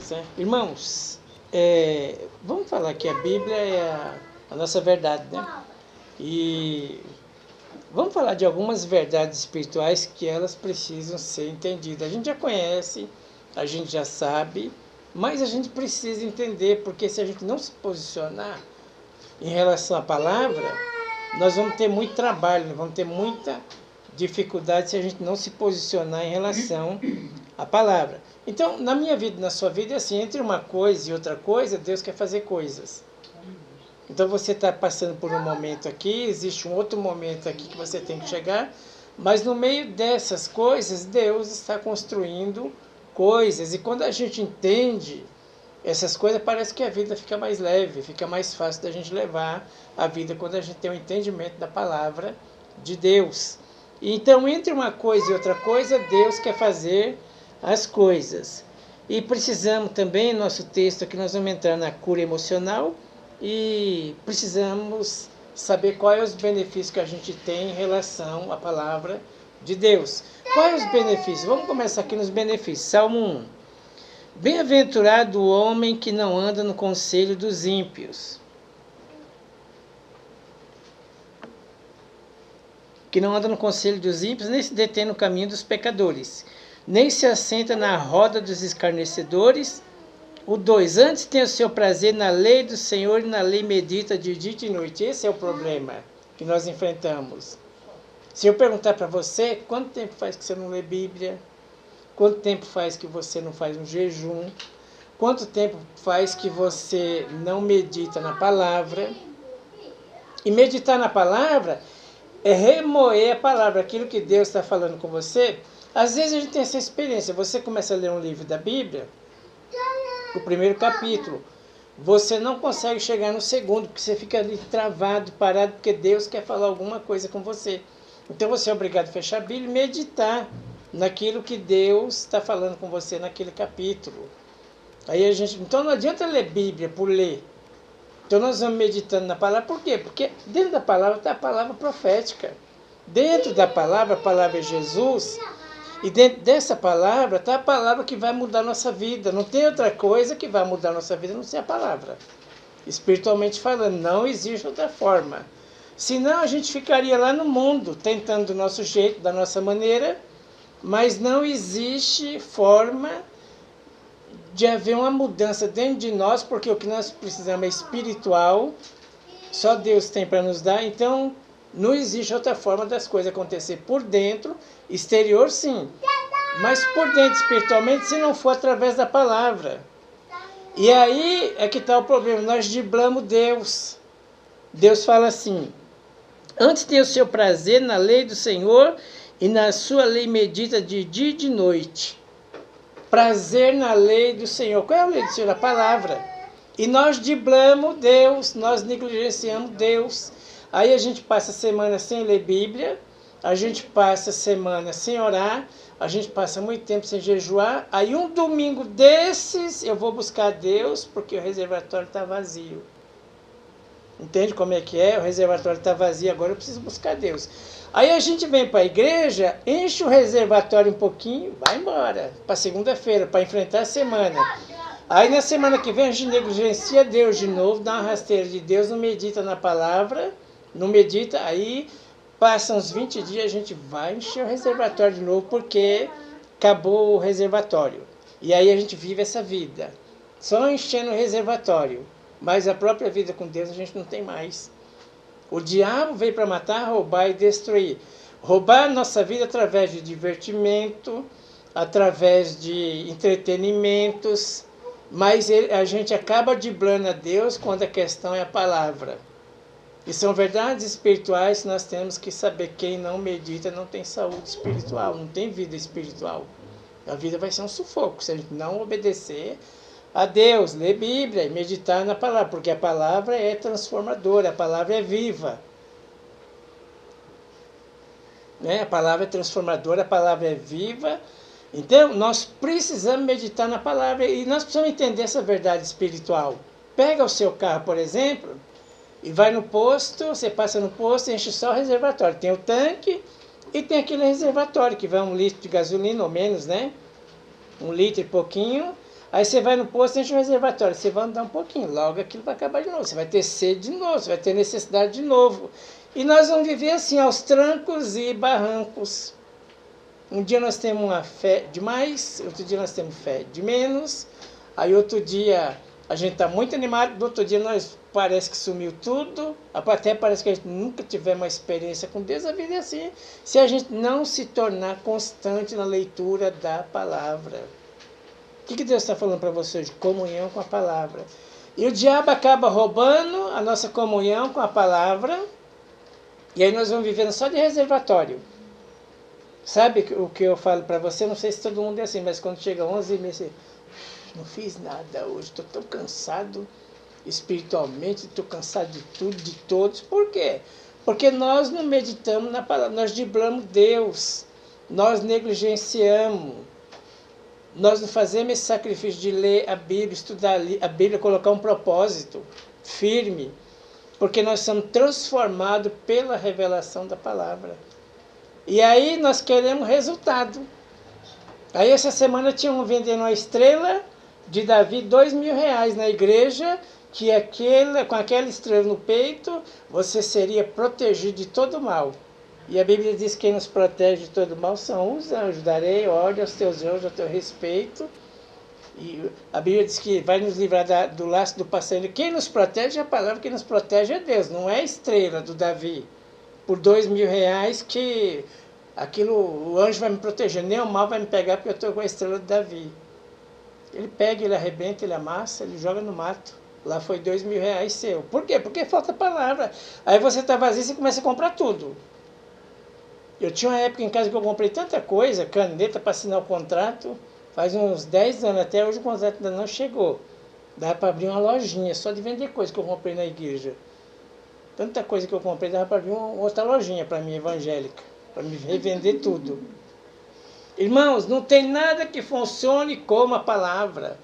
Deus, né? Irmãos, vamos falar que a Bíblia é a nossa verdade, né? E vamos falar de algumas verdades espirituais que elas precisam ser entendidas. A gente já conhece, a gente já sabe, mas a gente precisa entender, porque se a gente não se posicionar em relação à palavra, nós vamos ter muito trabalho, nós vamos ter muita dificuldade se a gente não se posicionar em relação à palavra. Então, na minha vida e na sua vida, é assim, entre uma coisa e outra coisa, Deus quer fazer coisas. Então, você está passando por um momento aqui, existe um outro momento aqui que você tem que chegar, mas no meio dessas coisas, Deus está construindo coisas. E quando a gente entende essas coisas, parece que a vida fica mais leve, fica mais fácil da gente levar a vida quando a gente tem um entendimento da palavra de Deus. Então, entre uma coisa e outra coisa, Deus quer fazer as coisas. E precisamos também, nosso texto aqui, nós vamos entrar na cura emocional e precisamos saber quais os benefícios que a gente tem em relação à palavra de Deus. Quais os benefícios? Vamos começar aqui nos benefícios. Salmo 1. Bem-aventurado o homem que não anda no conselho dos ímpios, que não anda no conselho dos ímpios, nem se detém no caminho dos pecadores, nem se assenta na roda dos escarnecedores. O 2, antes tem o seu prazer na lei do Senhor e na lei medita de dia e de noite. Esse é o problema que nós enfrentamos. Se eu perguntar para você, quanto tempo faz que você não lê Bíblia? Quanto tempo faz que você não faz um jejum? Quanto tempo faz que você não medita na palavra? E meditar na palavra é remoer a palavra, aquilo que Deus está falando com você. Às vezes a gente tem essa experiência. Você começa a ler um livro da Bíblia, o primeiro capítulo, você não consegue chegar no segundo, porque você fica ali travado, parado, porque Deus quer falar alguma coisa com você. Então você é obrigado a fechar a Bíblia e meditar naquilo que Deus está falando com você naquele capítulo. Aí então não adianta ler Bíblia por ler. Então nós vamos meditando na palavra. Por quê? Porque dentro da palavra está a palavra profética. Dentro da palavra, a palavra é Jesus. E dentro dessa palavra está a palavra que vai mudar a nossa vida. Não tem outra coisa que vai mudar a nossa vida a não ser a palavra. Espiritualmente falando, não existe outra forma. Senão a gente ficaria lá no mundo, tentando do nosso jeito, da nossa maneira, mas não existe forma de haver uma mudança dentro de nós, porque o que nós precisamos é espiritual, só Deus tem para nos dar. Então não existe outra forma das coisas acontecer por dentro, exterior sim, mas por dentro espiritualmente, se não for através da palavra. E aí é que está o problema, nós driblamos Deus. Deus fala assim, antes tem o seu prazer na lei do Senhor e na sua lei medita de dia e de noite. Prazer na lei do Senhor. Qual é a lei do Senhor? A palavra. E nós driblamos Deus, nós negligenciamos Deus. Aí a gente passa a semana sem ler Bíblia, a gente passa a semana sem orar, a gente passa muito tempo sem jejuar. Aí um domingo desses eu vou buscar Deus porque o reservatório está vazio. Entende como é que é? O reservatório está vazio, agora eu preciso buscar Deus. Aí a gente vem para a igreja, enche o reservatório um pouquinho, vai embora, para segunda-feira, para enfrentar a semana. Aí na semana que vem a gente negligencia Deus de novo, dá uma rasteira de Deus, não medita na palavra, não medita, aí passam uns 20 dias, a gente vai encher o reservatório de novo, porque acabou o reservatório. E aí a gente vive essa vida, só enchendo o reservatório. Mas a própria vida com Deus a gente não tem mais. O diabo veio para matar, roubar e destruir. Roubar a nossa vida através de divertimento, através de entretenimentos, mas a gente acaba driblando a Deus quando a questão é a palavra. E são verdades espirituais que nós temos que saber. Quem não medita não tem saúde espiritual, não tem vida espiritual. A vida vai ser um sufoco se a gente não obedecer a Deus, ler Bíblia e meditar na palavra, porque a palavra é transformadora, a palavra é viva. A palavra é transformadora, a palavra é viva. Então, nós precisamos meditar na palavra e nós precisamos entender essa verdade espiritual. Pega o seu carro, por exemplo, e vai no posto, você passa no posto e enche só o reservatório. Tem o tanque e tem aquele reservatório que vai 1 litro de gasolina ou menos, né? 1 litro e pouquinho. Aí você vai no posto, enche o reservatório, você vai andar um pouquinho, logo aquilo vai acabar de novo, você vai ter sede de novo, você vai ter necessidade de novo. E nós vamos viver assim, aos trancos e barrancos. Um dia nós temos uma fé de mais, outro dia nós temos fé de menos, aí outro dia a gente está muito animado, do outro dia nós parece que sumiu tudo, até parece que a gente nunca tiver uma experiência com Deus. A vida é assim, se a gente não se tornar constante na leitura da palavra. O que Deus está falando para você hoje? Comunhão com a palavra. E o diabo acaba roubando a nossa comunhão com a palavra, e aí nós vamos vivendo só de reservatório. Sabe o que eu falo para você? Não sei se todo mundo é assim, mas quando chega 11h30, você, não fiz nada hoje, estou tão cansado espiritualmente, estou cansado de tudo, de todos. Por quê? Porque nós não meditamos na palavra, nós driblamos Deus, nós negligenciamos, nós não fazemos esse sacrifício de ler a Bíblia, estudar a Bíblia, colocar um propósito firme, porque nós somos transformados pela revelação da palavra. E aí nós queremos resultado. Aí essa semana tinham vendendo uma estrela de Davi, R$2.000 na igreja, que com aquela estrela no peito, você seria protegido de todo mal. E a Bíblia diz que quem nos protege de todo mal são os anjos. Darei ordem aos teus anjos a teu respeito. E a Bíblia diz que vai nos livrar do laço do passarinho. Quem nos protege é a palavra, quem nos protege é Deus, não é a estrela do Davi. Por R$2.000 que o anjo vai me proteger, nem o mal vai me pegar porque eu estou com a estrela de Davi. Ele pega, ele arrebenta, ele amassa, ele joga no mato. Lá foi R$2.000 seu. Por quê? Porque falta palavra. Aí você está vazio e você começa a comprar tudo. Eu tinha uma época em casa que eu comprei tanta coisa, caneta para assinar o contrato, faz uns 10 anos, até hoje o contrato ainda não chegou. Dava para abrir uma lojinha só de vender coisa que eu comprei na igreja. Tanta coisa que eu comprei, dava para abrir uma outra lojinha para mim, evangélica, para me revender tudo. Irmãos, não tem nada que funcione como a palavra.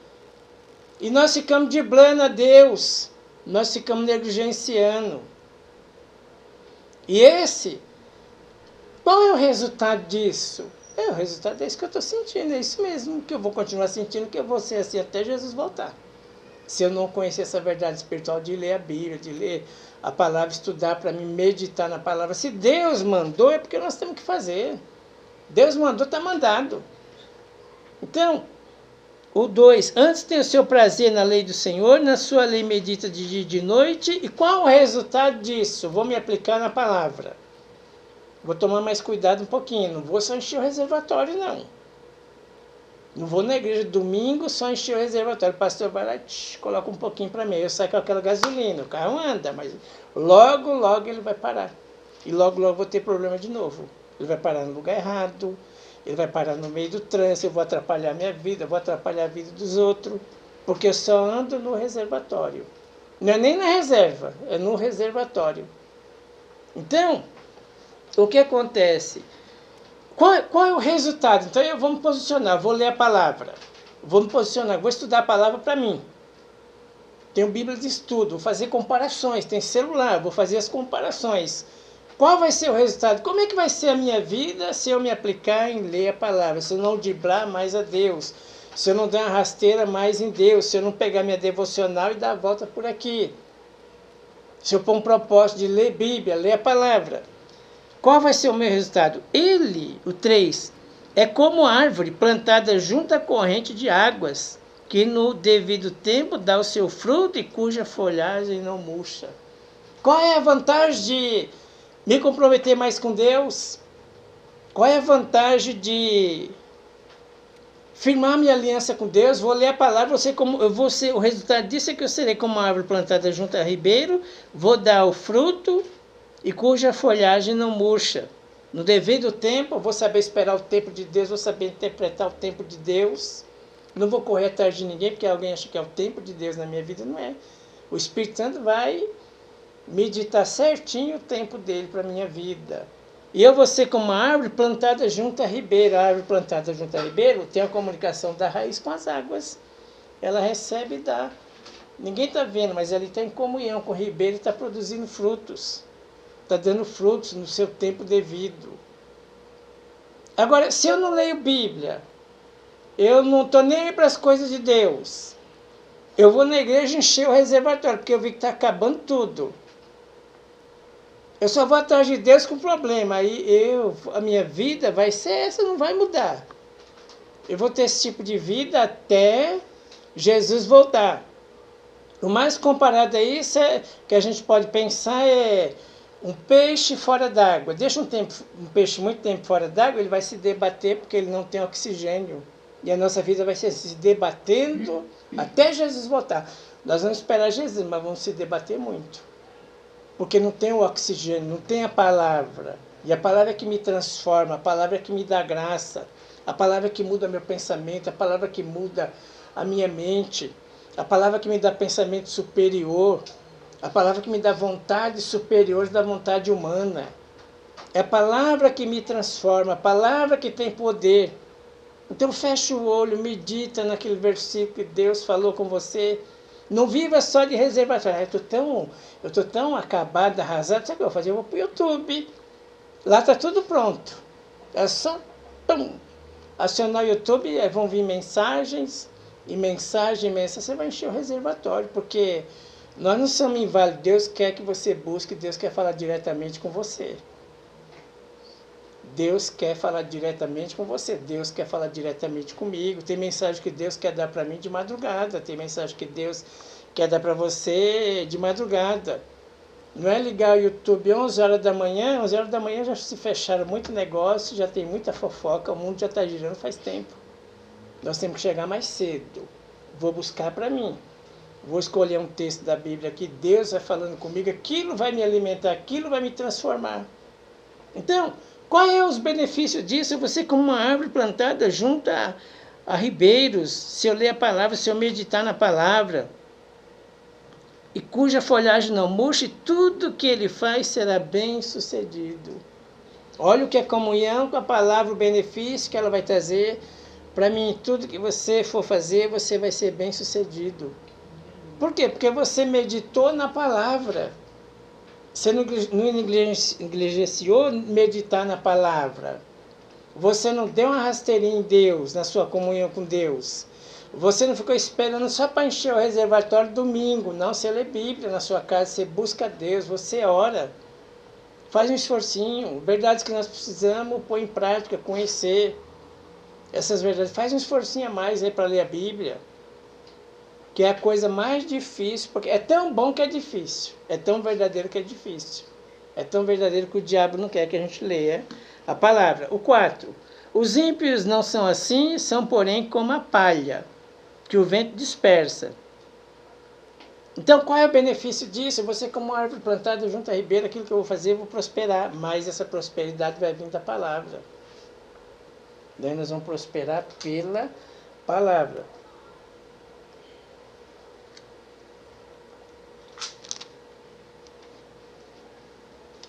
E nós ficamos driblando a Deus, nós ficamos negligenciando. E qual é o resultado disso? O resultado é isso que eu estou sentindo, é isso mesmo, que eu vou continuar sentindo, que eu vou ser assim até Jesus voltar. Se eu não conhecer essa verdade espiritual de ler a Bíblia, de ler a palavra, estudar para mim, meditar na palavra. Se Deus mandou, é porque nós temos que fazer. Deus mandou, está mandado. Então, o 2, antes tem o seu prazer na lei do Senhor, na sua lei medita de dia e de noite. E qual o resultado disso? Vou me aplicar na palavra. Vou tomar mais cuidado um pouquinho, não vou só encher o reservatório, não. Não vou na igreja domingo, só encher o reservatório. O pastor vai lá e coloca um pouquinho para mim. Eu saio com aquela gasolina, o carro anda, mas logo, logo ele vai parar. E logo, logo vou ter problema de novo. Ele vai parar no lugar errado, ele vai parar no meio do trânsito, eu vou atrapalhar a minha vida, eu vou atrapalhar a vida dos outros, porque eu só ando no reservatório. Não é nem na reserva, é no reservatório. Então, o que acontece? Qual é o resultado? Então eu vou me posicionar, vou ler a palavra, vou me posicionar, vou estudar a palavra para mim. Tenho Bíblia de estudo, vou fazer comparações, tem celular, vou fazer as comparações. Qual vai ser o resultado? Como é que vai ser a minha vida se eu me aplicar em ler a palavra, se eu não driblar mais a Deus, se eu não dar uma rasteira mais em Deus, se eu não pegar minha devocional e dar a volta por aqui, se eu pôr um propósito de ler Bíblia, ler a palavra. Qual vai ser o meu resultado? Ele, o 3, é como árvore plantada junto à corrente de águas, que no devido tempo dá o seu fruto e cuja folhagem não murcha. Qual é a vantagem de me comprometer mais com Deus? Qual é a vantagem de firmar minha aliança com Deus? Vou ler a palavra, o resultado disso é que eu serei como uma árvore plantada junto a ribeiro, vou dar o fruto e cuja folhagem não murcha. No devido tempo, eu vou saber esperar o tempo de Deus, vou saber interpretar o tempo de Deus. Não vou correr atrás de ninguém, porque alguém acha que é o tempo de Deus na minha vida, não é. O Espírito Santo vai meditar certinho o tempo dele para a minha vida. E eu vou ser como uma árvore plantada junto a ribeiro. A árvore plantada junto a ribeiro tem a comunicação da raiz com as águas. Ela recebe e dá. Ninguém está vendo, mas ela está em comunhão com o ribeiro e está produzindo frutos. Está dando frutos no seu tempo devido. Agora, se eu não leio Bíblia, eu não estou nem aí para as coisas de Deus. Eu vou na igreja encher o reservatório, porque eu vi que está acabando tudo. Eu só vou atrás de Deus com problema. Aí a minha vida vai ser essa, não vai mudar. Eu vou ter esse tipo de vida até Jesus voltar. O mais comparado a isso que a gente pode pensar é um peixe fora d'água. Deixa um peixe muito tempo fora d'água, ele vai se debater porque ele não tem oxigênio. E a nossa vida vai ser se debatendo até Jesus voltar. Nós vamos esperar Jesus, mas vamos se debater muito. Porque não tem o oxigênio, não tem a palavra. E a palavra é que me transforma, a palavra é que me dá graça, a palavra é que muda meu pensamento, a palavra é que muda a minha mente, a palavra que me dá pensamento superior, a palavra que me dá vontade superior da vontade humana. É a palavra que me transforma, a palavra que tem poder. Então fecha o olho, medita naquele versículo que Deus falou com você. Não viva só de reservatório. Eu estou tão acabado, arrasado. Sabe o que eu vou fazer? Eu vou para o YouTube. Lá está tudo pronto. É só acionar o YouTube, aí vão vir mensagens, e mensagem, você vai encher o reservatório, porque nós não somos inválidos. Deus quer que você busque, Deus quer falar diretamente com você. Deus quer falar diretamente com você, Deus quer falar diretamente comigo. Tem mensagem que Deus quer dar para mim de madrugada, tem mensagem que Deus quer dar para você de madrugada. Não é ligar o YouTube 11 horas da manhã, 11 horas da manhã já se fecharam muito negócio, já tem muita fofoca, o mundo já está girando faz tempo. Nós temos que chegar mais cedo. Vou buscar para mim. Vou escolher um texto da Bíblia que Deus vai falando comigo, aquilo vai me alimentar, aquilo vai me transformar. Então, qual é os benefícios disso? Você como uma árvore plantada junto a ribeiros, se eu ler a palavra, se eu meditar na palavra, e cuja folhagem não murche, tudo que ele faz será bem sucedido. Olha o que é comunhão com a palavra, o benefício que ela vai trazer. Para mim, tudo que você for fazer, você vai ser bem sucedido. Por quê? Porque você meditou na palavra. Você não negligenciou meditar na palavra. Você não deu uma rasteirinha em Deus, na sua comunhão com Deus. Você não ficou esperando só para encher o reservatório domingo. Não, você lê Bíblia na sua casa, você busca Deus, você ora. Faz um esforcinho. Verdades que nós precisamos pôr em prática, conhecer essas verdades. Faz um esforcinho a mais aí para ler a Bíblia. Que é a coisa mais difícil, porque é tão bom que é difícil. É tão verdadeiro que é difícil. É tão verdadeiro que o diabo não quer que a gente leia a palavra. O 4. Os ímpios não são assim, são porém como a palha, que o vento dispersa. Então, qual é o benefício disso? Você, como uma árvore plantada junto à ribeira, aquilo que eu vou fazer, eu vou prosperar. Mas essa prosperidade vai vir da palavra. Daí nós vamos prosperar pela palavra.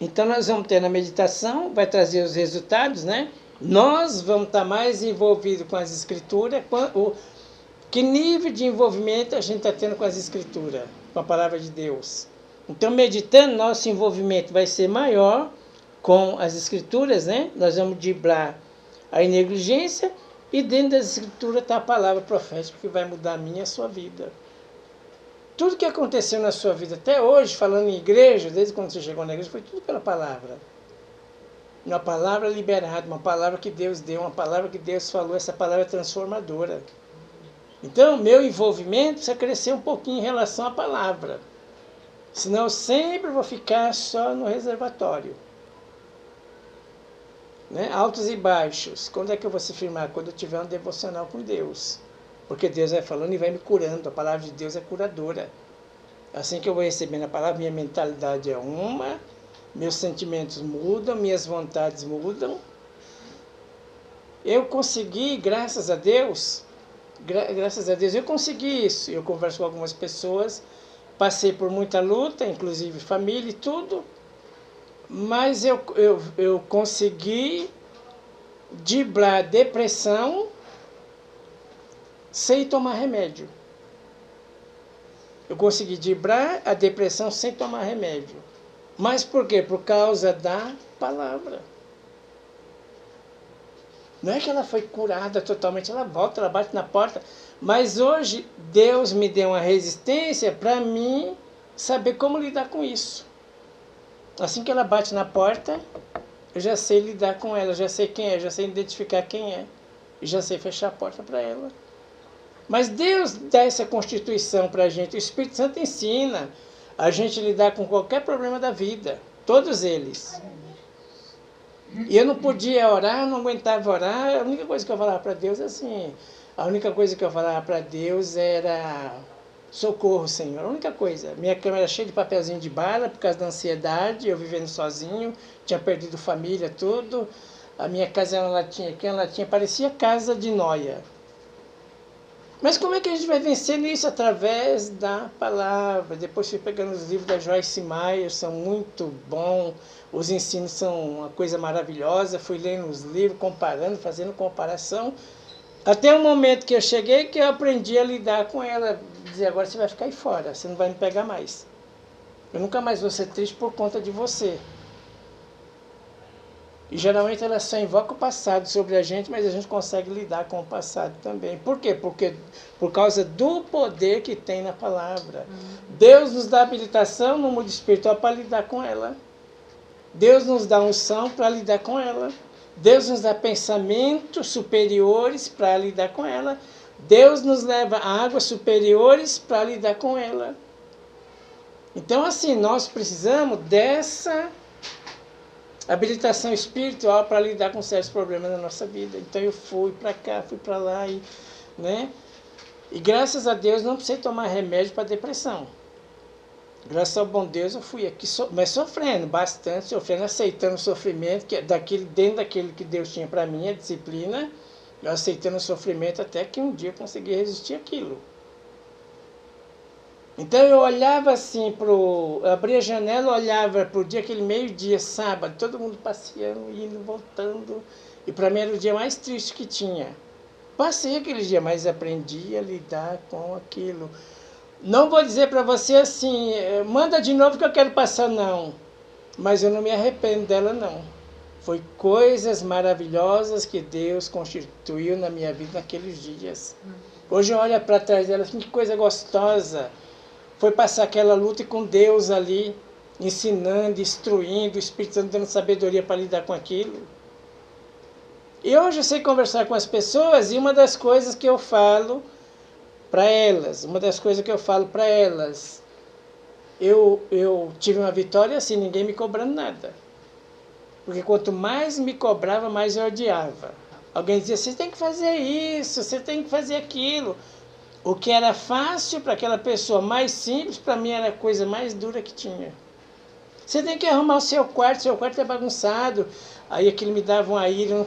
Então nós vamos ter na meditação, vai trazer os resultados, né? Nós vamos estar mais envolvidos com as escrituras. Que nível de envolvimento a gente está tendo com as escrituras, com a palavra de Deus? Então, meditando, nosso envolvimento vai ser maior com as escrituras, né? Nós vamos driblar a negligência e dentro das escrituras está a palavra profética que vai mudar a minha e a sua vida. Tudo que aconteceu na sua vida até hoje, falando em igreja, desde quando você chegou na igreja, foi tudo pela palavra. Uma palavra liberada, uma palavra que Deus deu, uma palavra que Deus falou, essa palavra é transformadora. Então, meu envolvimento precisa crescer um pouquinho em relação à palavra. Senão eu sempre vou ficar só no reservatório. Né? Altos e baixos. Quando é que eu vou se firmar? Quando eu tiver um devocional com Deus. Porque Deus vai falando e vai me curando. A palavra de Deus é curadora. Assim que eu vou recebendo a palavra, minha mentalidade é uma, meus sentimentos mudam, minhas vontades mudam. Eu consegui, graças a Deus, eu consegui isso. Eu converso com algumas pessoas, passei por muita luta, inclusive família e tudo, mas eu consegui driblar a depressão sem tomar remédio. Eu consegui driblar a depressão sem tomar remédio. Mas por quê? Por causa da palavra. Não é que ela foi curada totalmente, ela volta, ela bate na porta. Mas hoje Deus me deu uma resistência para mim saber como lidar com isso. Assim que ela bate na porta, eu já sei lidar com ela, já sei quem é, já sei identificar quem é. E já sei fechar a porta para ela. Mas Deus dá essa constituição para a gente. O Espírito Santo ensina a gente lidar com qualquer problema da vida. Todos eles. E eu não podia orar, eu não aguentava orar. A única coisa que eu falava para Deus é assim. A única coisa que eu falava para Deus era socorro, Senhor. A única coisa. Minha cama era cheia de papelzinho de bala por causa da ansiedade, eu vivendo sozinho, tinha perdido família, tudo. A minha casa era uma latinha, parecia casa de nóia. Mas como é que a gente vai vencendo isso? Através da palavra. Depois fui pegando os livros da Joyce Meyer, são muito bons. Os ensinos são uma coisa maravilhosa. Fui lendo os livros, comparando, fazendo comparação. Até o momento que eu cheguei, que eu aprendi a lidar com ela. Dizer, agora você vai ficar aí fora, você não vai me pegar mais. Eu nunca mais vou ser triste por conta de você. E geralmente ela só invoca o passado sobre a gente, mas a gente consegue lidar com o passado também. Por quê? Porque por causa do poder que tem na palavra. Deus nos dá habilitação no mundo espiritual para lidar com ela. Deus nos dá unção para lidar com ela. Deus nos dá pensamentos superiores para lidar com ela. Deus nos leva a águas superiores para lidar com ela. Então, assim, nós precisamos dessa habilitação espiritual para lidar com certos problemas na nossa vida. Então eu fui para cá, fui para lá, né? E graças a Deus não precisei tomar remédio para depressão. Graças ao bom Deus eu fui aqui, mas sofrendo bastante, sofrendo, aceitando o sofrimento, que dentro daquele que Deus tinha para mim, a disciplina, eu aceitando o sofrimento até que um dia eu consegui resistir àquilo. Então eu olhava assim, abria a janela, olhava para o dia, aquele meio-dia, sábado, todo mundo passeando, indo, voltando. E para mim era o dia mais triste que tinha. Passei aquele dia, mas aprendi a lidar com aquilo. Não vou dizer para você assim, manda de novo que eu quero passar, não. Mas eu não me arrependo dela, não. Foi coisas maravilhosas que Deus constituiu na minha vida naqueles dias. Hoje eu olho para trás dela, assim, que coisa gostosa. Foi passar aquela luta com Deus ali, ensinando, instruindo, o Espírito Santo dando sabedoria para lidar com aquilo. E hoje eu sei conversar com as pessoas e uma das coisas que eu falo para elas, eu tive uma vitória assim, ninguém me cobrando nada. Porque quanto mais me cobrava, mais eu odiava. Alguém dizia, você tem que fazer isso, você tem que fazer aquilo. O que era fácil para aquela pessoa, mais simples, para mim era a coisa mais dura que tinha. Você tem que arrumar o seu quarto é bagunçado. Aí aquilo me dava uma ira, eu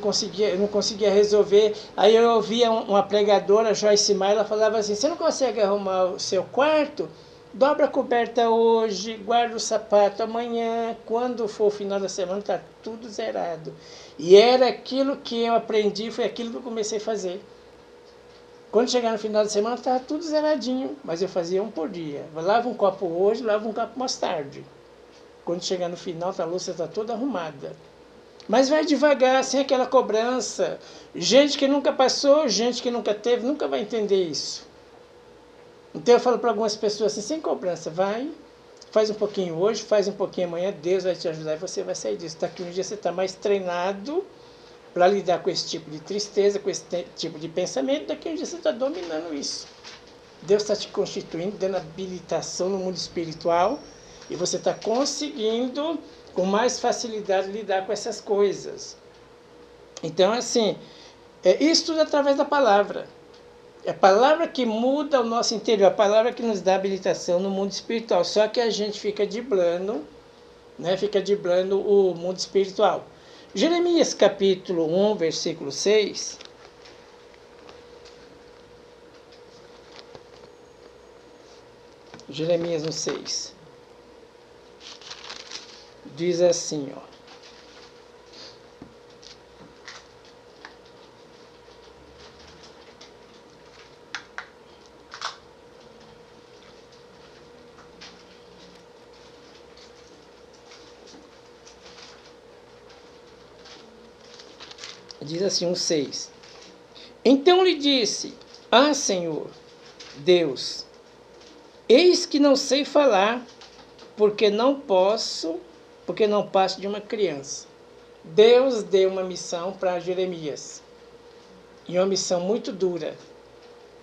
não conseguia resolver. Aí eu ouvia uma pregadora, Joyce Meyer, ela falava assim, você não consegue arrumar o seu quarto? Dobra a coberta hoje, guarda o sapato amanhã, quando for o final da semana está tudo zerado. E era aquilo que eu aprendi, foi aquilo que eu comecei a fazer. Quando chegar no final de semana, estava tudo zeradinho, mas eu fazia um por dia. Lava um copo hoje, lava um copo mais tarde. Quando chegar no final, a louça está toda arrumada. Mas vai devagar, sem aquela cobrança. Gente que nunca passou, gente que nunca teve, nunca vai entender isso. Então eu falo para algumas pessoas assim, sem cobrança, vai, faz um pouquinho hoje, faz um pouquinho amanhã, Deus vai te ajudar e você vai sair disso. Daqui um dia você está mais treinado para lidar com esse tipo de tristeza, com esse tipo de pensamento, daqui um dia você está dominando isso. Deus está te constituindo, dando habilitação no mundo espiritual, e você está conseguindo, com mais facilidade, lidar com essas coisas. Então, assim, isso tudo através da palavra. É a palavra que muda o nosso interior, a palavra que nos dá habilitação no mundo espiritual. Só que a gente fica driblando, né, o mundo espiritual. Jeremias capítulo 1, versículo 6. Jeremias 1, 6. Diz assim, ó. Diz assim, 1:6. Então lhe disse, ah, Senhor, Deus, eis que não sei falar, porque não passo de uma criança. Deus deu uma missão para Jeremias, e uma missão muito dura,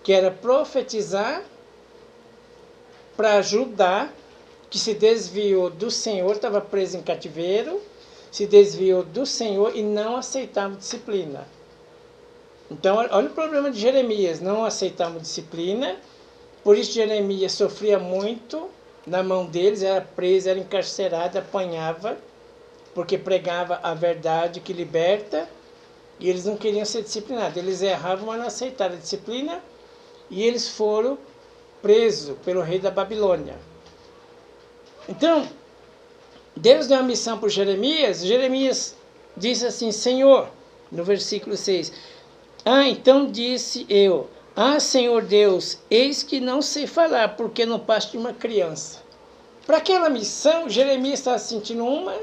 que era profetizar para Judá, que se desviou do Senhor, estava preso em cativeiro, se desviou do Senhor e não aceitava disciplina. Então, olha o problema de Jeremias, não aceitava disciplina, por isso Jeremias sofria muito na mão deles, era preso, era encarcerado, apanhava, porque pregava a verdade que liberta, e eles não queriam ser disciplinados. Eles erravam, mas não aceitaram a disciplina, e eles foram presos pelo rei da Babilônia. Então, Deus deu uma missão para Jeremias. Jeremias disse assim, Senhor, no versículo 6, ah, então disse eu, ah, Senhor Deus, eis que não sei falar, porque não passo de uma criança. Para aquela missão, Jeremias estava sentindo uma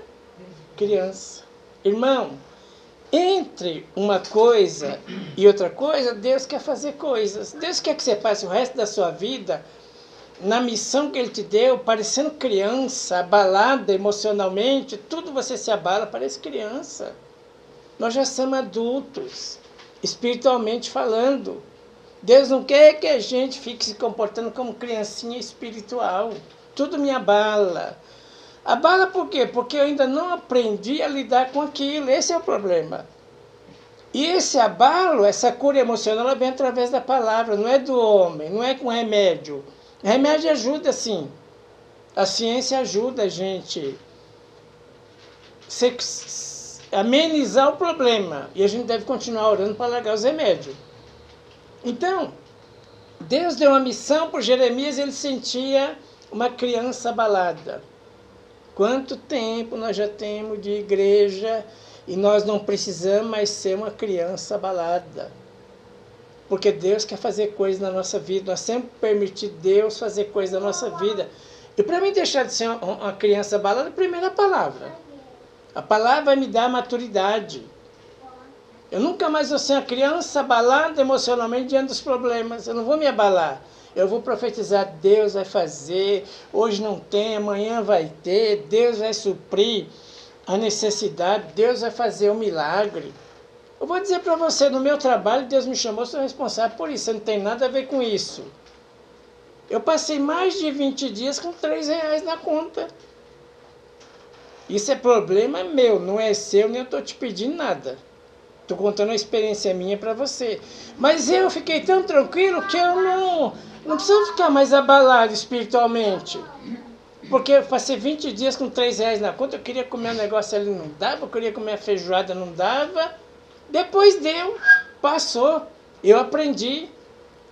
criança. Irmão, entre uma coisa e outra coisa, Deus quer fazer coisas. Deus quer que você passe o resto da sua vida na missão que Ele te deu, parecendo criança, abalada emocionalmente, tudo você se abala, parece criança. Nós já somos adultos, espiritualmente falando. Deus não quer que a gente fique se comportando como criancinha espiritual. Tudo me abala. Abala por quê? Porque eu ainda não aprendi a lidar com aquilo. Esse é o problema. E esse abalo, essa cura emocional, ela vem através da palavra, não é do homem, não é com remédio. Remédio ajuda, sim. A ciência ajuda a gente a amenizar o problema. E a gente deve continuar orando para largar os remédios. Então, Deus deu uma missão para Jeremias e ele sentia uma criança abalada. Quanto tempo nós já temos de igreja e nós não precisamos mais ser uma criança abalada. Porque Deus quer fazer coisas na nossa vida. Nós sempre permitimos Deus fazer coisas na nossa vida. E para mim deixar de ser uma criança abalada, primeiro a palavra. A palavra vai me dar maturidade. Eu nunca mais vou ser uma criança abalada emocionalmente diante dos problemas. Eu não vou me abalar. Eu vou profetizar, Deus vai fazer, hoje não tem, amanhã vai ter, Deus vai suprir a necessidade, Deus vai fazer um milagre. Eu vou dizer para você, no meu trabalho, Deus me chamou, sou responsável por isso, não tem nada a ver com isso. Eu passei mais de 20 dias com R$3 na conta. Isso é problema meu, não é seu, nem eu estou te pedindo nada. Estou contando uma experiência minha para você. Mas eu fiquei tão tranquilo que eu não preciso ficar mais abalado espiritualmente. Porque eu passei 20 dias com R$3 na conta, eu queria comer um negócio ali, não dava, eu queria comer a feijoada, não dava. Depois deu, passou. Eu aprendi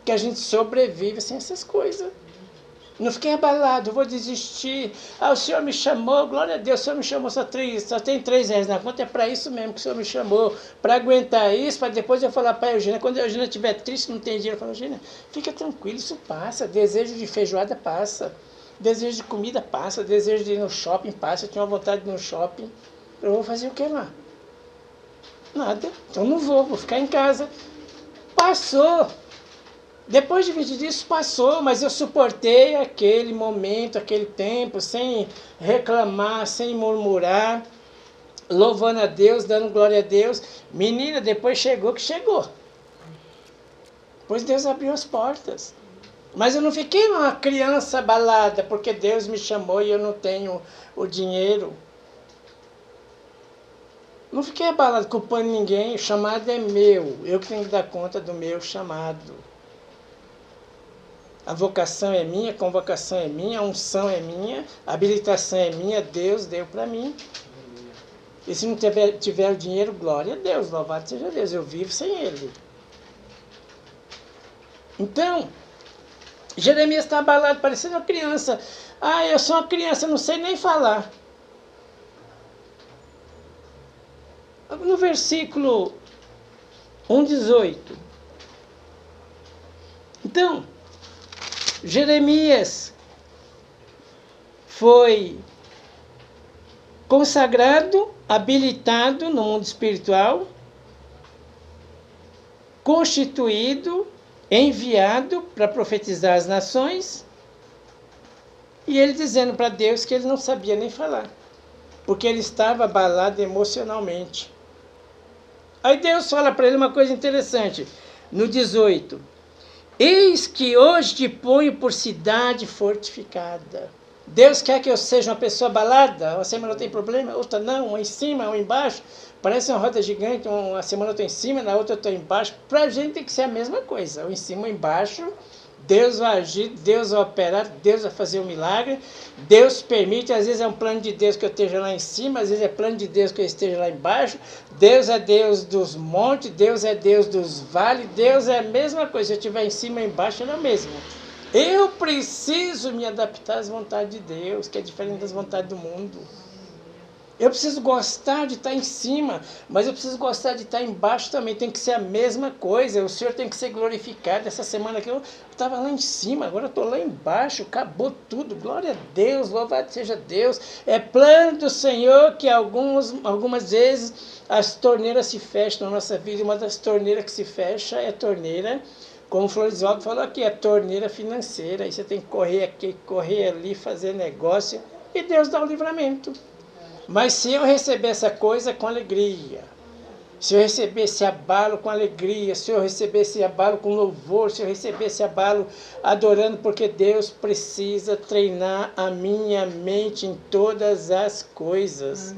que a gente sobrevive sem essas coisas. Não fiquei abalado, vou desistir. Ah, o Senhor me chamou, glória a Deus, o Senhor me chamou, só tem R$3 na conta, é para isso mesmo que o Senhor me chamou. Para aguentar isso, para depois eu falar para a Eugênia, quando a Eugênia estiver triste, não tem dinheiro, eu falo, Eugênia, fica tranquilo, isso passa, desejo de feijoada passa, desejo de comida passa, desejo de ir no shopping passa, eu tinha uma vontade de ir no shopping, eu vou fazer o que lá? Nada, então não vou ficar em casa. Passou. Depois de 20 dias passou, mas eu suportei aquele momento, aquele tempo, sem reclamar, sem murmurar, louvando a Deus, dando glória a Deus. Menina, depois chegou que chegou. Pois Deus abriu as portas. Mas eu não fiquei uma criança abalada, porque Deus me chamou e eu não tenho o dinheiro. Não fiquei abalado, culpando ninguém, o chamado é meu. Eu que tenho que dar conta do meu chamado. A vocação é minha, a convocação é minha, a unção é minha, a habilitação é minha, Deus deu para mim. E se não tiver o dinheiro, glória a Deus, louvado seja Deus, eu vivo sem Ele. Então, Jeremias está abalado, parecendo uma criança. Ah, eu sou uma criança, não sei nem falar. No versículo 1:18. Então, Jeremias foi consagrado, habilitado no mundo espiritual, constituído, enviado para profetizar as nações, e ele dizendo para Deus que ele não sabia nem falar, porque ele estava abalado emocionalmente. Aí Deus fala para ele uma coisa interessante, no 18. Eis que hoje te ponho por cidade fortificada. Deus quer que eu seja uma pessoa abalada, uma semana eu tenho problema, outra não, uma em cima, uma embaixo. Parece uma roda gigante, uma semana eu estou em cima, na outra eu estou embaixo. Para a gente tem que ser a mesma coisa, ou em cima ou embaixo. Deus vai agir, Deus vai operar, Deus vai fazer um milagre. Deus permite, às vezes é um plano de Deus que eu esteja lá em cima, às vezes é plano de Deus que eu esteja lá embaixo. Deus é Deus dos montes, Deus é Deus dos vales, Deus é a mesma coisa. Se eu estiver em cima ou embaixo, é a mesma. Eu preciso me adaptar às vontades de Deus, que é diferente das vontades do mundo. Eu preciso gostar de estar em cima, mas eu preciso gostar de estar embaixo também. Tem que ser a mesma coisa. O Senhor tem que ser glorificado. Essa semana aqui eu estava lá em cima, agora eu estou lá embaixo. Acabou tudo. Glória a Deus, louvado seja Deus. É plano do Senhor que algumas vezes as torneiras se fecham na nossa vida. Uma das torneiras que se fecha é a torneira, como o Florisvaldo falou aqui, a torneira financeira. Aí você tem que correr aqui, correr ali, fazer negócio. E Deus dá o livramento. Mas se eu receber essa coisa com alegria, se eu receber esse abalo com alegria, se eu receber esse abalo com louvor, se eu receber esse abalo adorando, porque Deus precisa treinar a minha mente em todas as coisas.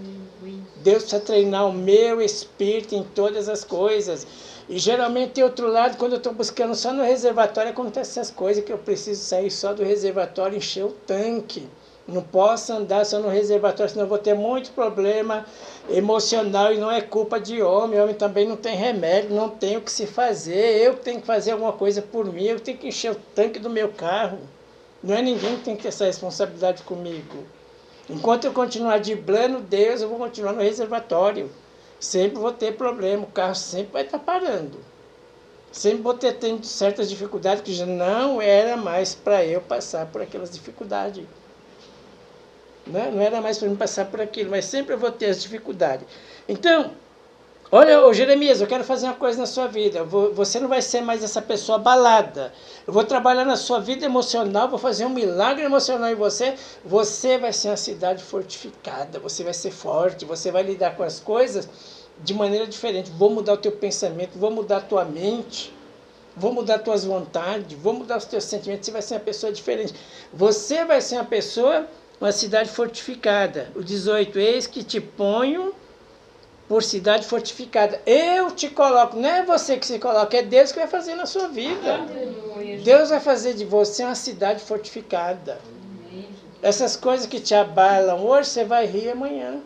Deus precisa treinar o meu espírito em todas as coisas. E geralmente tem outro lado, quando eu estou buscando só no reservatório, acontecem essas coisas que eu preciso sair só do reservatório e encher o tanque. Não posso andar só no reservatório, senão eu vou ter muito problema emocional e não é culpa de homem. Homem também não tem remédio, não tem o que se fazer. Eu tenho que fazer alguma coisa por mim, eu tenho que encher o tanque do meu carro. Não é ninguém que tem que ter essa responsabilidade comigo. Enquanto eu continuar driblando Deus, eu vou continuar no reservatório. Sempre vou ter problema, o carro sempre vai estar parando. Sempre vou ter tendo certas dificuldades que já não era mais para eu passar por aquelas dificuldades. Não era mais para mim passar por aquilo, mas sempre eu vou ter as dificuldades. Então, olha, ô Jeremias, eu quero fazer uma coisa na sua vida. Você não vai ser mais essa pessoa abalada. Eu vou trabalhar na sua vida emocional, vou fazer um milagre emocional em você. Você vai ser uma cidade fortificada, você vai ser forte, você vai lidar com as coisas de maneira diferente. Vou mudar o teu pensamento, vou mudar a tua mente, vou mudar as tuas vontades, vou mudar os teus sentimentos. Você vai ser uma pessoa diferente. Você vai ser uma cidade fortificada. O 18, eis que te ponho por cidade fortificada. Eu te coloco, não é você que se coloca, é Deus que vai fazer na sua vida. Deus vai fazer de você uma cidade fortificada. Essas coisas que te abalam hoje, você vai rir amanhã.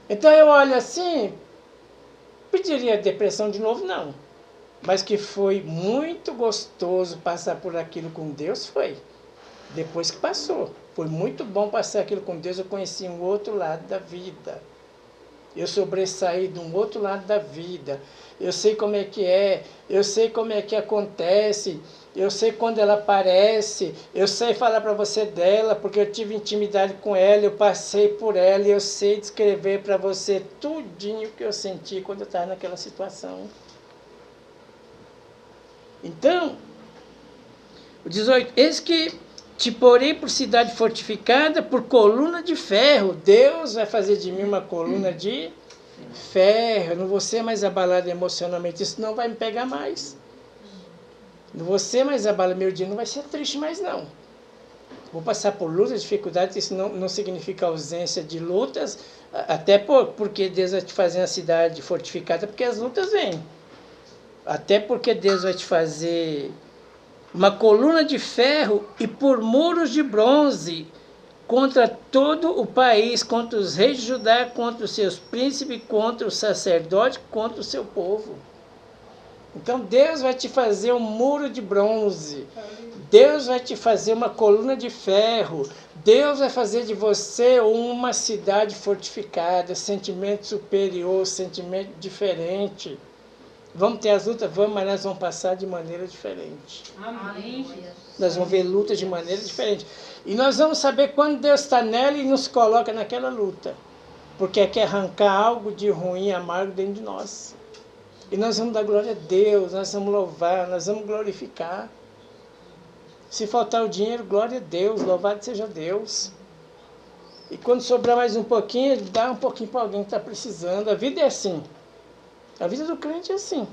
Então eu olho assim, pediria depressão de novo, não. Mas que foi muito gostoso passar por aquilo com Deus, foi. Depois que passou. Foi muito bom passar aquilo com Deus, eu conheci um outro lado da vida. Eu sobressaí de um outro lado da vida. Eu sei como é que é, eu sei como é que acontece, eu sei quando ela aparece, eu sei falar para você dela, porque eu tive intimidade com ela, eu passei por ela e eu sei descrever para você tudinho que eu senti quando eu estava naquela situação. Então, o 18, eis que te porei por cidade fortificada, por coluna de ferro. Deus vai fazer de mim uma coluna de ferro. Eu não vou ser mais abalado emocionalmente. Isso não vai me pegar mais. Não vou ser mais abalado. Meu dia não vai ser triste mais, não. Vou passar por lutas, dificuldades. Isso não significa ausência de lutas. Até porque Deus vai te fazer uma cidade fortificada, porque as lutas vêm. Até porque Deus vai te fazer uma coluna de ferro e por muros de bronze contra todo o país, contra os reis de Judá, contra os seus príncipes, contra o sacerdote, contra o seu povo. Então Deus vai te fazer um muro de bronze, Deus vai te fazer uma coluna de ferro, Deus vai fazer de você uma cidade fortificada, sentimento superior, sentimento diferente. Vamos ter as lutas? Vamos, mas nós vamos passar de maneira diferente. Amém. Nós vamos ver lutas de maneira diferente. E nós vamos saber quando Deus está nela e nos coloca naquela luta. Porque quer arrancar algo de ruim e amargo dentro de nós. E nós vamos dar glória a Deus, nós vamos louvar, nós vamos glorificar. Se faltar o dinheiro, glória a Deus, louvado seja Deus. E quando sobrar mais um pouquinho, dá um pouquinho para alguém que está precisando. A vida é assim. A vida do crente é assim.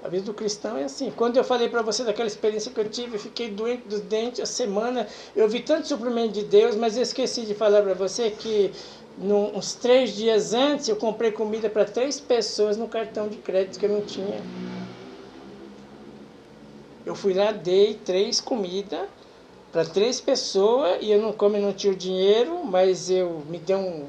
A vida do cristão é assim. Quando eu falei para você daquela experiência que eu tive, eu fiquei doente dos dentes a semana. Eu vi tanto suprimento de Deus, mas eu esqueci de falar para você que uns 3 dias antes eu comprei comida para 3 pessoas no cartão de crédito que eu não tinha. Eu fui lá, dei 3 comidas para 3 pessoas e eu não tinha o dinheiro, mas me deu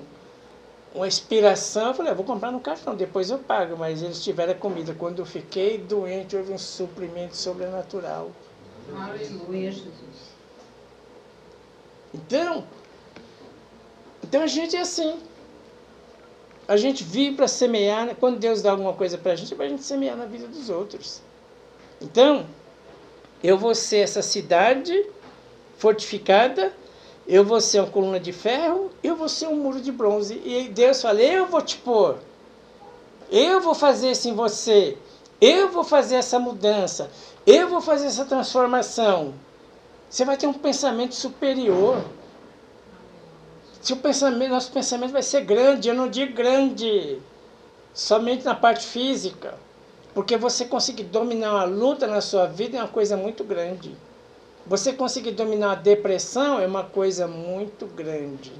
uma inspiração. Eu falei, vou comprar no cartão, depois eu pago, mas eles tiveram a comida. Quando eu fiquei doente, houve um suprimento sobrenatural. Aleluia, Jesus. Então a gente é assim. A gente vive para semear, né? Quando Deus dá alguma coisa para a gente, é para a gente semear na vida dos outros. Então, eu vou ser essa cidade fortificada, eu vou ser uma coluna de ferro, eu vou ser um muro de bronze. E Deus fala, eu vou te pôr, eu vou fazer isso em você, eu vou fazer essa mudança, eu vou fazer essa transformação. Você vai ter um pensamento superior. Nosso pensamento vai ser grande, eu não digo grande somente na parte física, porque você conseguir dominar uma luta na sua vida é uma coisa muito grande. Você conseguir dominar a depressão é uma coisa muito grande.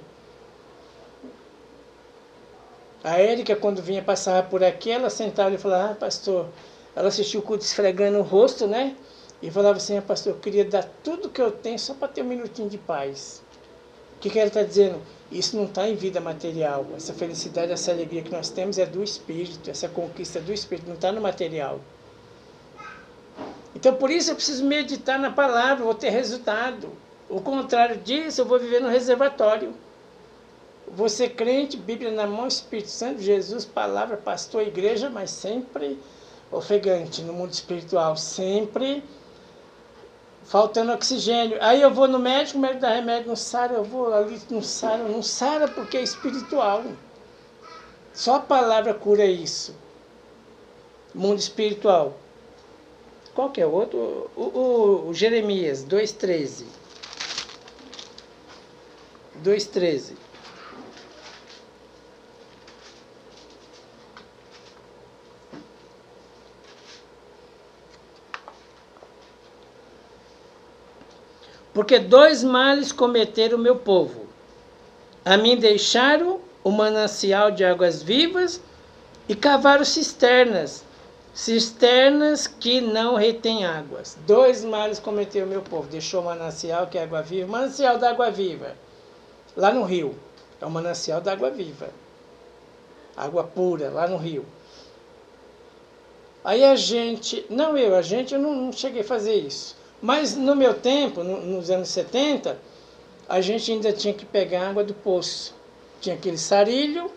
A Érica, quando vinha passar por aqui, ela sentava e falava, pastor, ela assistiu o culto esfregando o rosto, né? E falava assim, pastor, eu queria dar tudo que eu tenho só para ter um minutinho de paz. O que ela está dizendo? Isso não está em vida material. Essa felicidade, essa alegria que nós temos é do Espírito. Essa conquista é do Espírito, não está no material. Então, por isso eu preciso meditar na palavra, vou ter resultado. O contrário disso, eu vou viver no reservatório. Vou ser crente, Bíblia na mão, Espírito Santo, Jesus, palavra, pastor, igreja, mas sempre ofegante no mundo espiritual, sempre faltando oxigênio. Aí eu vou no médico, o médico dá remédio, não sara, eu vou ali, não sara porque é espiritual. Só a palavra cura isso. Mundo espiritual. Qual que é o outro? O Jeremias 2,13. 2,13. Porque 2 males cometeram o meu povo. A mim deixaram o manancial de águas vivas e cavaram cisternas que não retêm águas. 2 males cometeu o meu povo. Deixou o manancial, que é água viva, manancial da água viva, lá no rio. É o manancial da água viva. Água pura, lá no rio. Aí eu não cheguei a fazer isso. Mas no meu tempo, nos anos 70, a gente ainda tinha que pegar água do poço. Tinha aquele sarilho,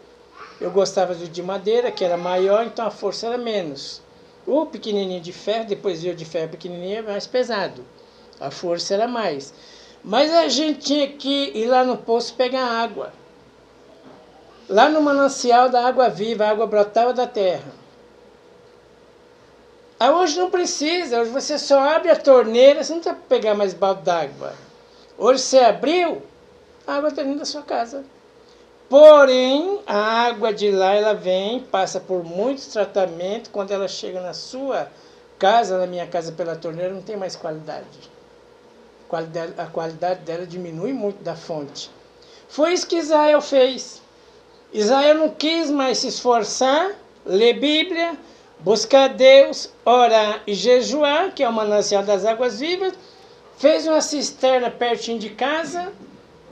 eu gostava de madeira, que era maior, então a força era menos. O pequenininho de ferro, depois veio de ferro pequenininho, é mais pesado. A força era mais. Mas a gente tinha que ir lá no poço pegar água. Lá no manancial da água viva, a água brotava da terra. Aí hoje não precisa, hoje você só abre a torneira, você não precisa pegar mais balde d'água. Hoje você abriu, a água está dentro da sua casa. Porém, a água de lá, ela vem, passa por muitos tratamentos, quando ela chega na sua casa, na minha casa pela torneira, não tem mais qualidade. A qualidade dela diminui muito da fonte. Foi isso que Israel fez. Israel não quis mais se esforçar, ler Bíblia, buscar Deus, orar e jejuar, que é o manancial das águas vivas, fez uma cisterna pertinho de casa,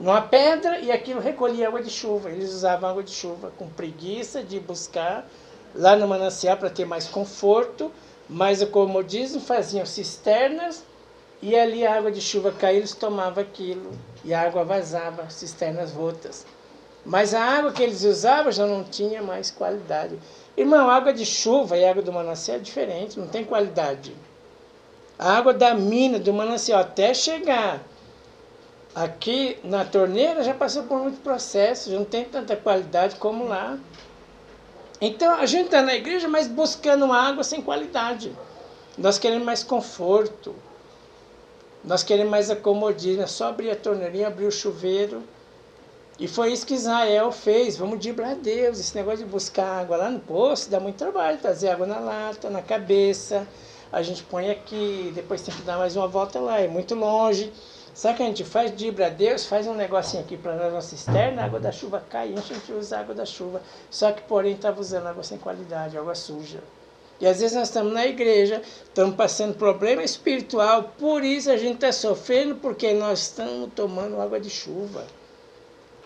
numa pedra, e aquilo recolhia água de chuva. Eles usavam água de chuva com preguiça de buscar lá no manancial para ter mais conforto, mas o comodismo faziam cisternas, e ali a água de chuva caía, eles tomavam aquilo, e a água vazava, cisternas rotas. Mas a água que eles usavam já não tinha mais qualidade. Irmão, a água de chuva e a água do manancial é diferente, não tem qualidade. A água da mina, do manancial, até chegar aqui na torneira, já passou por muito processo, já não tem tanta qualidade como lá. Então a gente está na igreja, mas buscando uma água sem qualidade. Nós queremos mais conforto. Nós queremos mais acomodismo. É só abrir a torneirinha, abrir o chuveiro. E foi isso que Israel fez. Vamos driblar Deus. Esse negócio de buscar água lá no poço dá muito trabalho. Trazer água na lata, na cabeça. A gente põe aqui, depois tem que dar mais uma volta lá. É muito longe. Sabe o que a gente faz? Dribla Deus, faz um negocinho aqui para a nossa cisterna, a água da chuva cai, a gente usa a água da chuva. Só que, porém, estava usando água sem qualidade, água suja. E às vezes nós estamos na igreja, estamos passando problema espiritual, por isso a gente está sofrendo, porque nós estamos tomando água de chuva.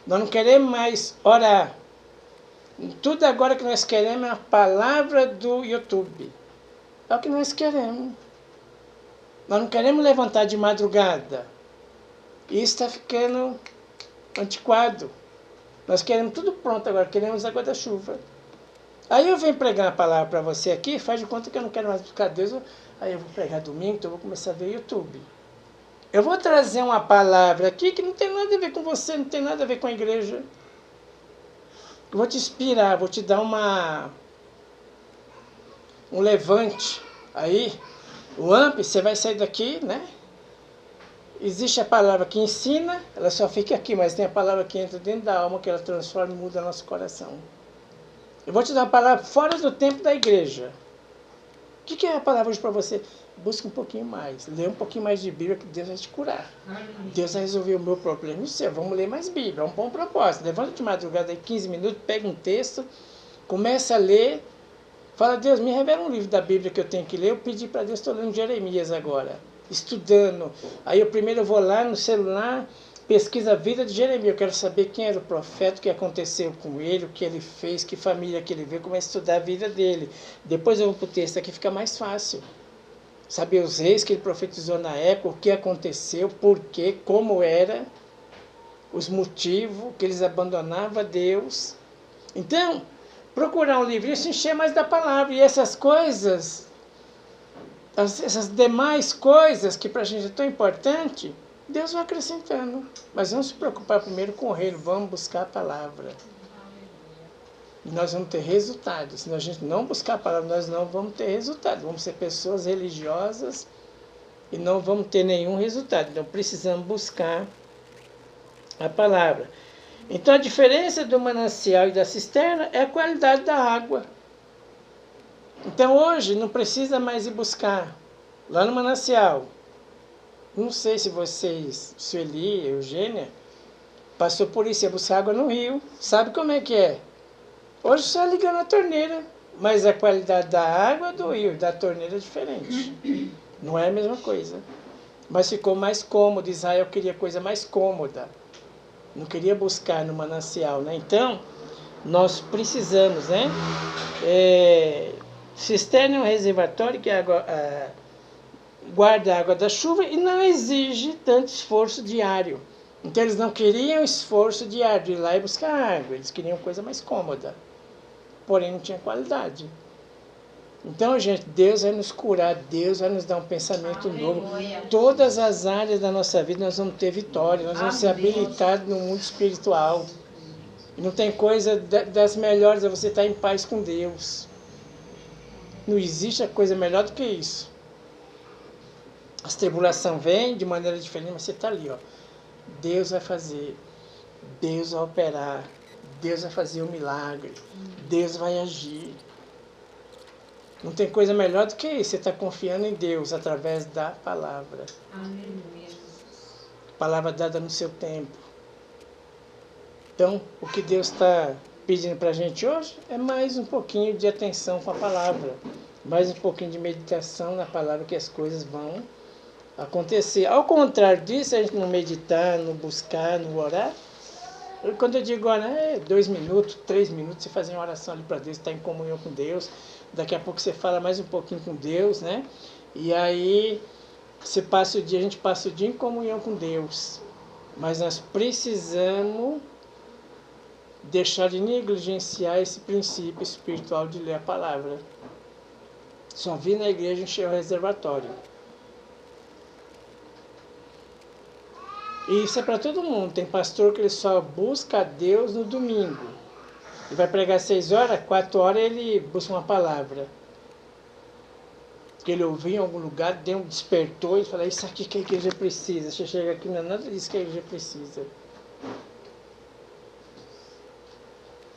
Nós não queremos mais orar. Tudo agora que nós queremos é a palavra do YouTube. É o que nós queremos. Nós não queremos levantar de madrugada. Isso está ficando antiquado. Nós queremos tudo pronto agora, queremos água da chuva. Aí eu venho pregar a palavra para você aqui, faz de conta que eu não quero mais buscar Deus. Aí eu vou pregar domingo, então eu vou começar a ver YouTube. Eu vou trazer uma palavra aqui que não tem nada a ver com você, não tem nada a ver com a igreja. Eu vou te inspirar, vou te dar um levante. Aí, o AMP, você vai sair daqui, né? Existe a palavra que ensina, ela só fica aqui, mas tem a palavra que entra dentro da alma, que ela transforma e muda nosso coração. Eu vou te dar uma palavra fora do tempo da igreja. O que é a palavra hoje para você? Busca um pouquinho mais, lê um pouquinho mais de Bíblia, que Deus vai te curar. Deus vai resolver o meu problema e o seu. Vamos ler mais Bíblia, é um bom propósito. Levanta de madrugada aí 15 minutos, pega um texto, começa a ler, fala, Deus, me revela um livro da Bíblia que eu tenho que ler. Eu pedi para Deus, estou lendo Jeremias agora, estudando. Aí eu primeiro vou lá no celular, pesquisa a vida de Jeremias. Eu quero saber quem era o profeta, o que aconteceu com ele, o que ele fez, que família que ele veio, começo a estudar a vida dele. Depois eu vou para o texto aqui, fica mais fácil. Saber os reis que ele profetizou na época, o que aconteceu, por quê, como era, os motivos que eles abandonavam Deus. Então, procurar um livrinho, se encher mais da palavra. E essas coisas, essas demais coisas que para a gente é tão importante, Deus vai acrescentando. Mas vamos se preocupar primeiro com o reino, vamos buscar a palavra. E nós vamos ter resultados. Se a gente não buscar a palavra, nós não vamos ter resultado. Vamos ser pessoas religiosas e não vamos ter nenhum resultado. Então precisamos buscar a palavra. Então a diferença do manancial e da cisterna é a qualidade da água. Então hoje não precisa mais ir buscar lá no manancial. Não sei se vocês, Sueli, Eugênia, passou por isso, ia buscar água no rio. Sabe como é que é? Hoje só ligando a torneira, mas a qualidade da água do rio, da torneira é diferente. Não é a mesma coisa. Mas ficou mais cômodo. Israel queria coisa mais cômoda. Não queria buscar no manancial, né? Então, nós precisamos, né? Cisterna é um reservatório que guarda a água da chuva e não exige tanto esforço diário. Então, eles não queriam esforço diário de ir lá e buscar água. Eles queriam coisa mais cômoda. Porém, não tinha qualidade. Então, gente, Deus vai nos curar, Deus vai nos dar um pensamento novo. Todas as áreas da nossa vida nós vamos ter vitória, nós vamos ser habilitados no mundo espiritual. E não tem coisa das melhores, é você estar em paz com Deus. Não existe coisa melhor do que isso. As tribulações vêm de maneira diferente, mas você está ali, ó. Deus vai fazer, Deus vai operar, Deus vai fazer um milagre, Deus vai agir. Não tem coisa melhor do que isso. Você está confiando em Deus através da palavra. Palavra dada no seu tempo. Então, o que Deus está pedindo para a gente hoje é mais um pouquinho de atenção com a palavra. Mais um pouquinho de meditação na palavra, que as coisas vão acontecer. Ao contrário disso, a gente não meditar, não buscar, não orar. Quando eu digo orar, 2 minutos, 3 minutos, você fazer uma oração ali para Deus, estar em comunhão com Deus. Daqui a pouco você fala mais um pouquinho com Deus, né? E aí você passa o dia, a gente passa o dia em comunhão com Deus. Mas nós precisamos deixar de negligenciar esse princípio espiritual de ler a palavra. Só vir na igreja encher o reservatório. E isso é para todo mundo. Tem pastor que ele só busca a Deus no domingo. Ele vai pregar 6 horas, 4 horas ele busca uma palavra. Que ele ouviu em algum lugar, deu um despertou e falou, isso aqui que a igreja precisa. Você chega aqui, não é nada disso que a igreja precisa.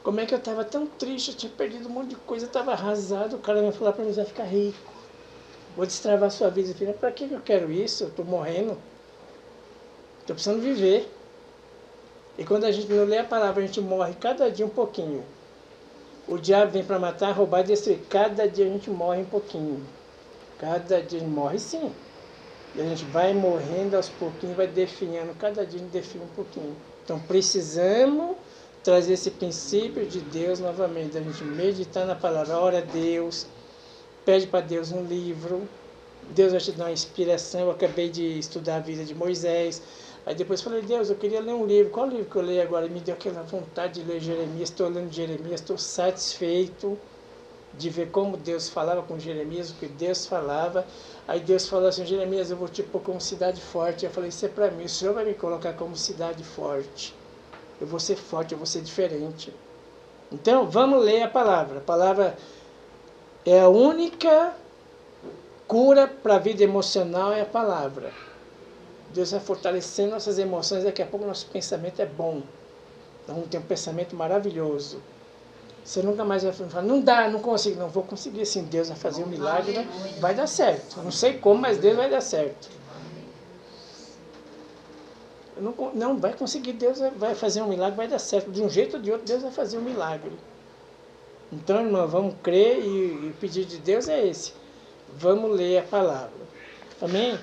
Como é que eu estava tão triste, eu tinha perdido um monte de coisa, eu estava arrasado, o cara me falou para mim, você vai ficar rico. Vou destravar a sua vida. Eu falei, para que eu quero isso? Eu estou morrendo. Estou precisando viver. E quando a gente não lê a palavra, a gente morre cada dia um pouquinho. O diabo vem para matar, roubar e destruir. Cada dia a gente morre um pouquinho. Cada dia a gente morre sim. E a gente vai morrendo aos pouquinhos, vai definhando. Cada dia a gente define um pouquinho. Então precisamos trazer esse princípio de Deus novamente. A gente meditar na palavra, ora a Deus, pede para Deus um livro. Deus vai te dar uma inspiração. Eu acabei de estudar a vida de Moisés. Aí depois falei, Deus, eu queria ler um livro. Qual livro que eu leio agora? Me deu aquela vontade de ler Jeremias. Estou lendo Jeremias, estou satisfeito de ver como Deus falava com Jeremias, o que Deus falava. Aí Deus falou assim, Jeremias, eu vou te pôr como cidade forte. Eu falei, isso é para mim, o Senhor vai me colocar como cidade forte. Eu vou ser forte, eu vou ser diferente. Então, vamos ler a palavra. A palavra é a única cura para a vida emocional, é a palavra. Deus vai fortalecendo nossas emoções, daqui a pouco nosso pensamento é bom. Nós vamos ter um pensamento maravilhoso. Você nunca mais vai falar, não dá, não consigo. Não, vou conseguir sim, Deus vai fazer um milagre, né? Vai dar certo. Não sei como, mas Deus vai dar certo. Não vai conseguir, Deus vai fazer um milagre, vai dar certo. De um jeito ou de outro, Deus vai fazer um milagre. Então, irmão, vamos crer e o pedido de Deus é esse. Vamos ler a palavra. Amém?